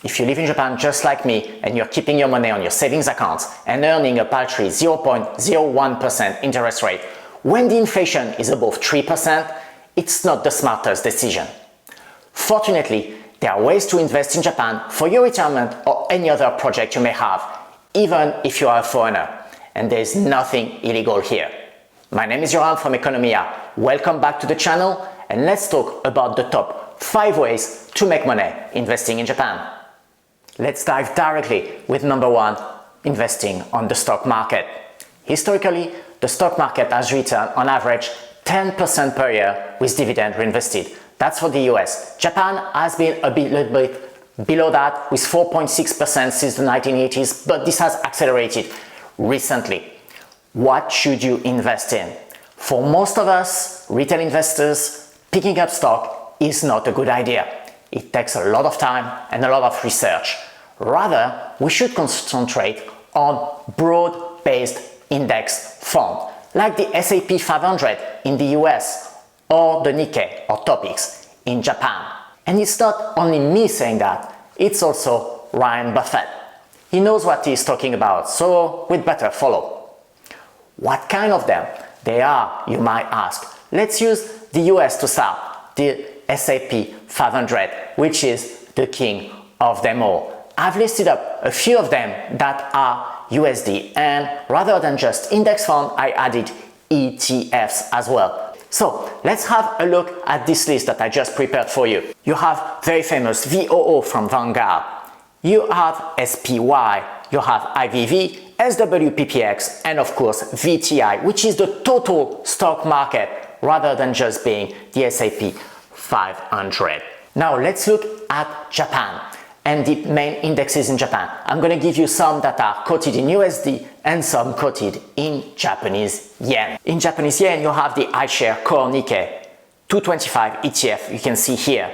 If you live in Japan just like me and you're keeping your money on your savings accounts and earning a paltry 0.01% interest rate, when the inflation is above 3%, it's not the smartest decision. Fortunately, there are ways to invest in Japan for your retirement or any other project you may have, even if you are a foreigner, and there is nothing illegal here. My name is Johan from Economia. Welcome back to the channel, and let's talk about the top 5 ways to make money investing in Japan. Let's dive directly with number 1, investing on the stock market. Historically, the stock market has returned on average 10% per year with dividend reinvested. That's for the US. Japan has been a little bit below that with 4.6% since the 1980s, but this has accelerated recently. What should you invest in? For most of us, retail investors, picking up stock is not a good idea. It takes a lot of time and a lot of research. Rather, we should concentrate on broad-based index funds, like the S&P 500 in the US or the Nikkei or Topix in Japan. And it's not only me saying that, it's also Warren Buffett. He knows what he's talking about, so we'd better follow. What kind of them they are, you might ask. Let's use the US to start, the S&P 500, which is the king of them all. I've listed up a few of them that are USD, and rather than just index fund, I added ETFs as well. So let's have a look at this list that I just prepared for you. You have very famous VOO from Vanguard. You have SPY, you have IVV, SWPPX, and of course VTI, which is the total stock market rather than just being the S&P 500. Now let's look at Japan and the main indexes in Japan. I'm going to give you some that are quoted in USD and some quoted in Japanese yen. In Japanese yen, you have the iShares Core Nikkei 225 ETF, you can see here.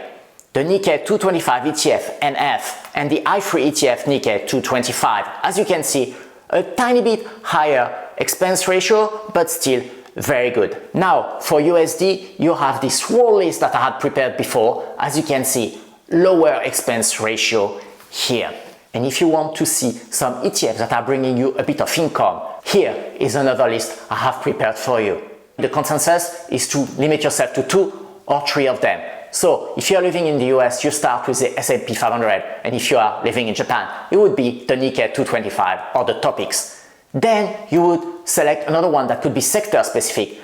The Nikkei 225 ETF NF and the i3 ETF Nikkei 225. As you can see, a tiny bit higher expense ratio, but still very good. Now, for USD, you have this whole list that I had prepared before. As you can see, lower expense ratio here. And if you want to see some ETFs that are bringing you a bit of income, here is another list I have prepared for you. The consensus is to limit yourself to 2 or 3 of them. So if you're living in the US, you start with the S&P 500, and if you are living in Japan, it would be the Nikkei 225 or the Topix. Then you would select another one that could be sector specific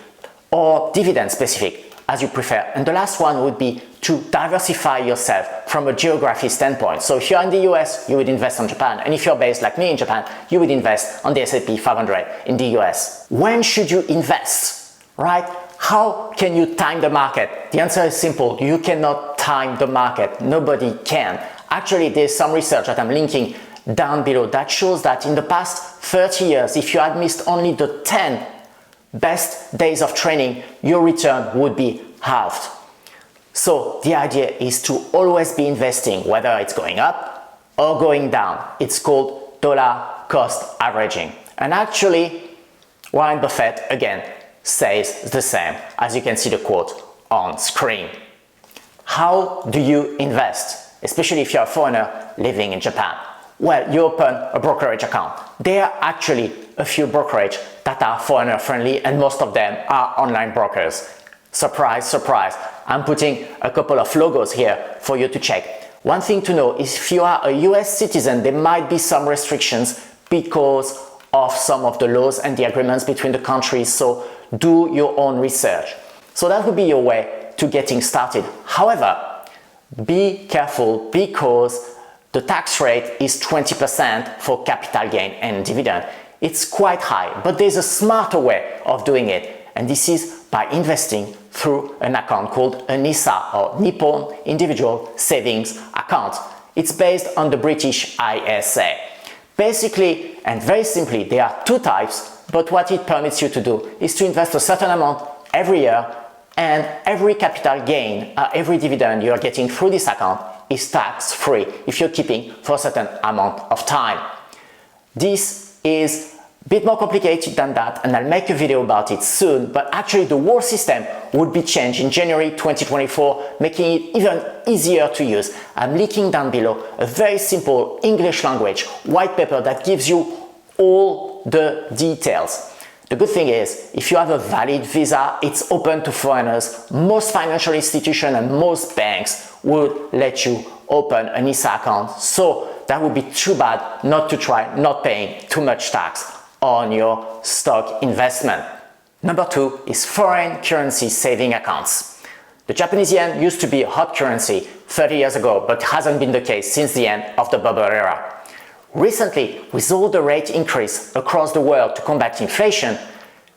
or dividend specific, as you prefer. And the last one would be to diversify yourself from a geography standpoint. So if you're in the US, you would invest on Japan. And if you're based like me in Japan, you would invest on the S&P 500 in the US. When should you invest, right? How can you time the market? The answer is simple. You cannot time the market. Nobody can. Actually, there's some research that I'm linking down below that shows that in the past 30 years, if you had missed only the 10 best days of training, your return would be halved. So the idea is to always be investing, whether it's going up or going down. It's called dollar cost averaging. And actually, Warren Buffett again says the same, as you can see the quote on screen. How do you invest, especially if you're a foreigner living in Japan? Well, you open a brokerage account. There are actually a few brokerage that are foreigner friendly, and most of them are online brokers. Surprise, surprise. I'm putting a couple of logos here for you to check. One thing to know is if you are a US citizen, there might be some restrictions because of some of the laws and the agreements between the countries, so do your own research. So that would be your way to getting started. However, be careful because the tax rate is 20% for capital gain and dividend. It's quite high, but there's a smarter way of doing it, and this is by investing through an account called a NISA or Nippon Individual Savings Account. It's based on the British ISA. Basically, and very simply, there are 2 types, but what it permits you to do is to invest a certain amount every year, and every capital gain, every dividend you are getting through this account is tax-free if you're keeping for a certain amount of time. This is Bit more complicated than that, and I'll make a video about it soon, but actually the whole system would be changed in January 2024, making it even easier to use. I'm linking down below a very simple English language white paper that gives you all the details. The good thing is, if you have a valid visa, it's open to foreigners. Most financial institutions and most banks would let you open an ISA account, so that would be too bad not to try not paying too much tax on your stock investment. Number 2 is foreign currency saving accounts. The Japanese yen used to be a hot currency 30 years ago, but hasn't been the case since the end of the bubble era. Recently, with all the rate increase across the world to combat inflation,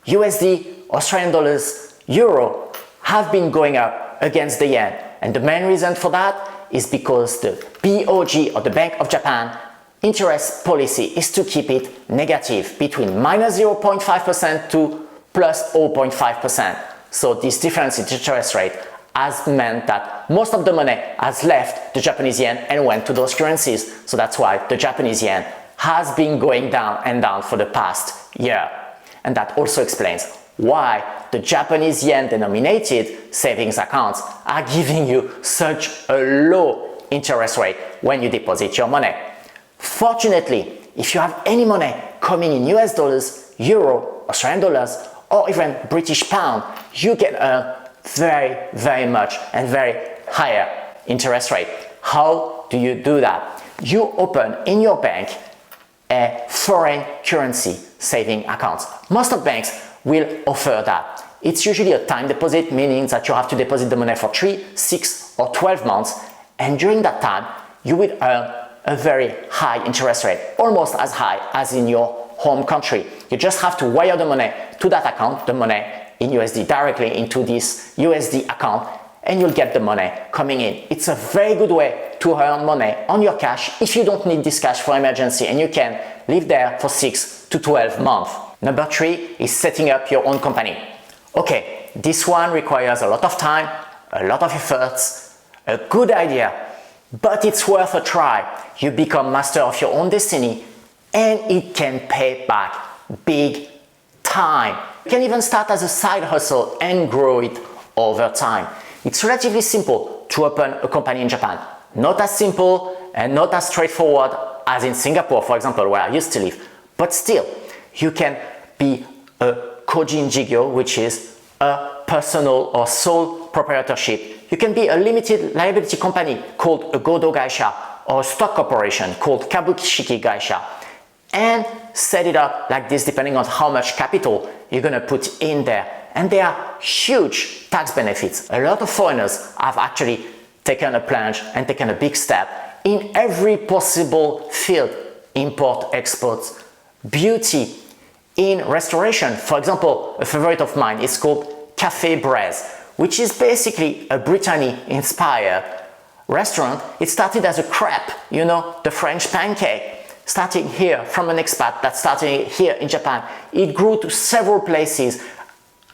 USD, Australian dollars, euro have been going up against the yen. And the main reason for that is because the BOJ, or the Bank of Japan, interest policy is to keep it negative, between minus 0.5% to plus 0.5%. So this difference in interest rate has meant that most of the money has left the Japanese yen and went to those currencies. So that's why the Japanese yen has been going down and down for the past year. And that also explains why the Japanese yen denominated savings accounts are giving you such a low interest rate when you deposit your money. Fortunately, if you have any money coming in US dollars, euro, Australian dollars, or even British pound, you get a very much and very higher interest rate. How do you do that? You open in your bank a foreign currency saving account. Most of banks will offer that. It's usually a time deposit, meaning that you have to deposit the money for 3, 6 or 12 months, and during that time you will earn a very high interest rate, almost as high as in your home country. You just have to wire the money to that account, the money in USD directly into this USD account, and you'll get the money coming in. It's a very good way to earn money on your cash if you don't need this cash for emergency, and you can live there for 6 to 12 months. Number 3 is setting up your own company. Okay, this one requires a lot of time, a lot of efforts, a good idea, but it's worth a try. You become master of your own destiny, and it can pay back big time. You can even start as a side hustle and grow it over time. It's relatively simple to open a company in Japan. Not as simple and not as straightforward as in Singapore, for example, where I used to live. But still, you can be a Kojin Jigyo, which is a personal or sole proprietorship. You can be a limited liability company called a Godo Gaisha, or a stock corporation called Kabushiki Gaisha, and set it up like this depending on how much capital you're going to put in there. And there are huge tax benefits. A lot of foreigners have actually taken a plunge and taken a big step in every possible field: import, exports, beauty, in restoration. For example, a favorite of mine is called Café Braise, which is basically a Brittany-inspired restaurant. It started as a crepe, you know, the French pancake, starting here from an expat that started here in Japan. It grew to several places,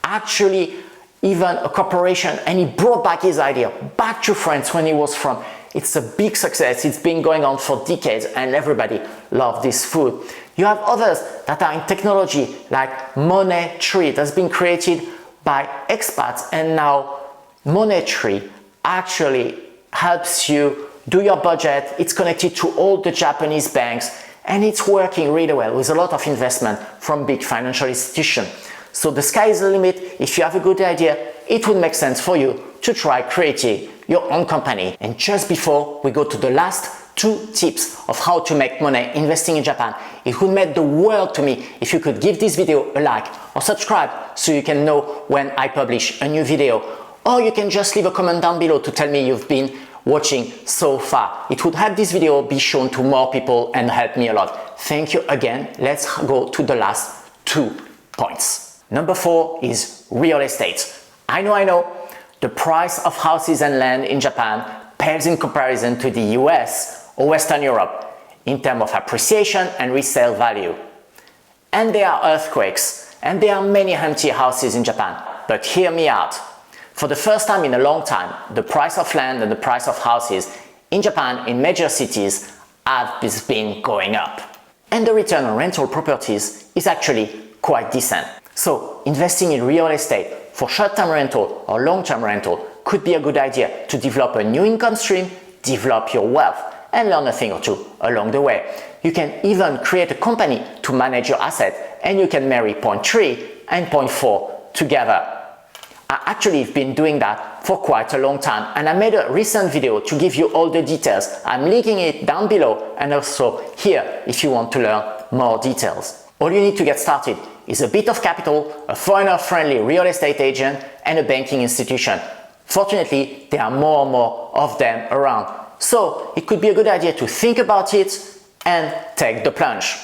actually even a corporation, and he brought back his idea back to France when he was from. It's a big success. It's been going on for decades and everybody loves this food. You have others that are in technology like Money Tree that's been created by expats, and now Money Tree actually helps you do your budget. It's connected to all the Japanese banks and it's working really well with a lot of investment from big financial institutions. So the sky is the limit. If you have a good idea, it would make sense for you to try creating your own company. And just before we go to the last 2 tips of how to make money investing in Japan, it would mean the world to me if you could give this video a like or subscribe so you can know when I publish a new video. Or you can just leave a comment down below to tell me you've been watching so far. It would help this video be shown to more people and help me a lot. Thank you again. Let's go to the last 2 points. Number 4 is real estate. I know, the price of houses and land in Japan pales in comparison to the US or Western Europe in terms of appreciation and resale value. And there are earthquakes and there are many empty houses in Japan. But hear me out. For the first time in a long time, the price of land and the price of houses in Japan in major cities have been going up. and the return on rental properties is actually quite decent. So investing in real estate for short-term rental or long-term rental could be a good idea to develop a new income stream, develop your wealth, and learn a thing or two along the way. You can even create a company to manage your asset, and you can marry point 3 and point 4 together. I actually have been doing that for quite a long time, and I made a recent video to give you all the details. I'm linking it down below and also here if you want to learn more details. All you need to get started is a bit of capital, a foreigner-friendly real estate agent, and a banking institution. Fortunately, there are more and more of them around, so it could be a good idea to think about it and take the plunge.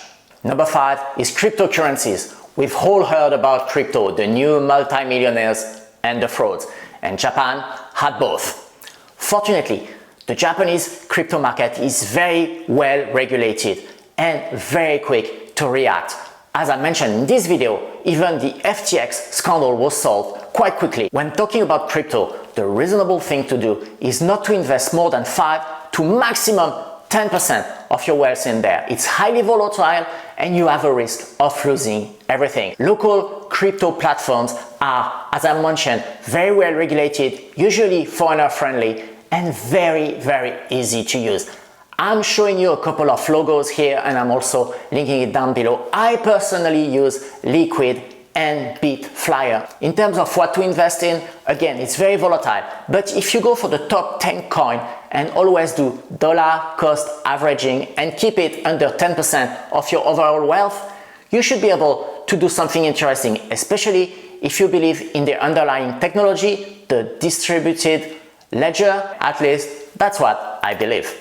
Number 5 is cryptocurrencies. We've all heard about crypto, the new multimillionaires and the frauds, and Japan had both. Fortunately, the Japanese crypto market is very well regulated and very quick to react. As I mentioned in this video, even the FTX scandal was solved quite quickly. When talking about crypto, the reasonable thing to do is not to invest more than 5 to maximum 10% of your wealth in there. It's highly volatile and you have a risk of losing everything. Local crypto platforms are, as I mentioned, very well regulated, usually foreigner friendly, and very, very easy to use. I'm showing you a couple of logos here and I'm also linking it down below. I personally use Liquid and Bitflyer. In terms of what to invest in, again, it's very volatile, but if you go for the top 10 coin and always do dollar cost averaging and keep it under 10% of your overall wealth, you should be able to do something interesting, especially if you believe in the underlying technology, the distributed ledger. At least that's what I believe.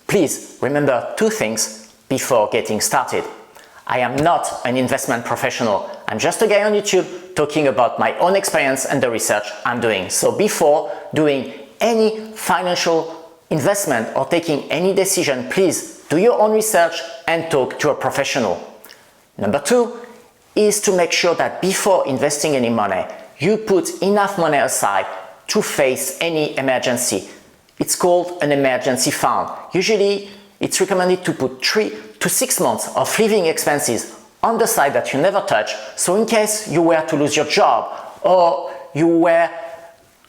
Please remember 2 things before getting started. I am not an investment professional. I'm just a guy on YouTube talking about my own experience and the research I'm doing. So before doing any financial investment or taking any decision, please do your own research and talk to a professional. Number 2 is to make sure that before investing any money, you put enough money aside to face any emergency. It's called an emergency fund. Usually, it's recommended to put 3 to 6 months of living expenses on the side that you never touch, so in case you were to lose your job or you were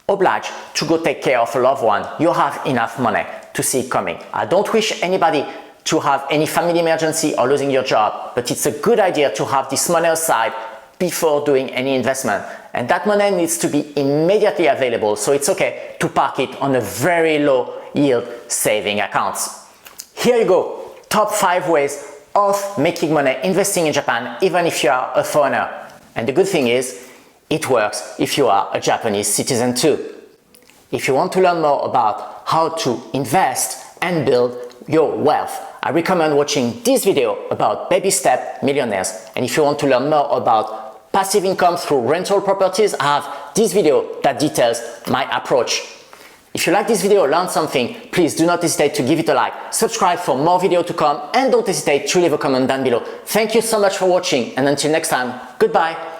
obliged to go take care of a loved one, you have enough money to see it coming. I don't wish anybody to have any family emergency or losing your job, but it's a good idea to have this money aside before doing any investment. And that money needs to be immediately available, so it's okay to park it on a very low yield saving accounts. Here you go, top 5 ways of making money investing in Japan, even if you are a foreigner. And the good thing is, it works if you are a Japanese citizen too. If you want to learn more about how to invest and build your wealth, I recommend watching this video about Baby Step Millionaires. And if you want to learn more about passive income through rental properties, I have this video that details my approach. If you like this video or learned something, please do not hesitate to give it a like, subscribe for more videos to come, and don't hesitate to leave a comment down below. Thank you so much for watching, and until next time, goodbye.